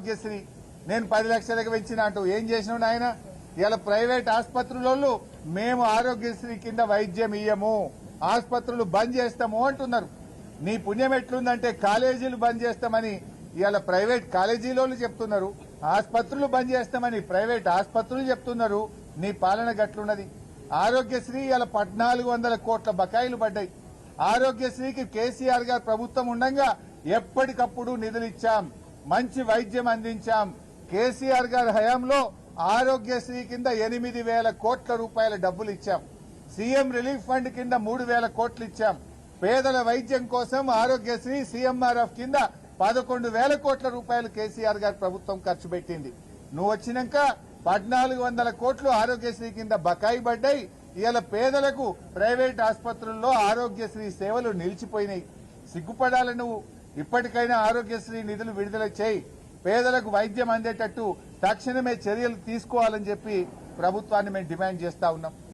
ఆరోగ్యశ్రీ నేను 10 లక్షలకు పెంచిన అంటూ ఏం చేసినావు నాయన? ఇలా ప్రైవేట్ ఆసుపత్రులలో మేము ఆరోగ్యశ్రీ కింద వైద్యం ఇయ్యము, ఆసుపత్రులు బంద్ చేస్తాము అంటున్నారు. నీ పుణ్యం ఎట్లుందంటే కాలేజీలు బంద్ చేస్తామని ఇవాళ ప్రైవేట్ కాలేజీలోళ్ళు చెప్తున్నారు, ఆసుపత్రులు బంద్ చేస్తామని ప్రైవేట్ ఆసుపత్రులు చెప్తున్నారు. నీ పాలన గట్లున్నది. ఆరోగ్యశ్రీ ఇవాళ 1400 కోట్ల బకాయిలు పడ్డాయి. ఆరోగ్యశ్రీకి కేసీఆర్ గారు ప్రభుత్వం ఉండగా ఎప్పటికప్పుడు నిధులు ఇచ్చాం, మంచి వైద్యం అందించాం. కేసీఆర్ గారి హయాంలో ఆరోగ్యశ్రీ కింద 8,000 కోట్ల రూపాయల డబ్బులు ఇచ్చాం. సీఎం రిలీఫ్ ఫండ్ కింద 3,000 కోట్లు ఇచ్చాం. పేదల వైద్యం కోసం ఆరోగ్యశ్రీ సీఎంఆర్ఎఫ్ కింద 11,000 కోట్ల రూపాయలు కేసీఆర్ గారి ప్రభుత్వం ఖర్చు పెట్టింది. నువ్వు వచ్చినాక 1,400 కోట్లు ఆరోగ్యశ్రీ కింద బకాయి పడ్డాయి. ఇవాళ పేదలకు ప్రైవేట్ ఆసుపత్రుల్లో ఆరోగ్యశ్రీ సేవలు నిలిచిపోయినాయి. సిగ్గుపడాలి నువ్వు. ఇప్పటికైనా ఆరోగ్యశ్రీ నిధులు విడుదల చేయి, పేదలకు వైద్యం అందేటట్టు తక్షణమే చర్యలు తీసుకోవాలని చెప్పి ప్రభుత్వాన్ని మేము డిమాండ్ చేస్తా ఉన్నాం.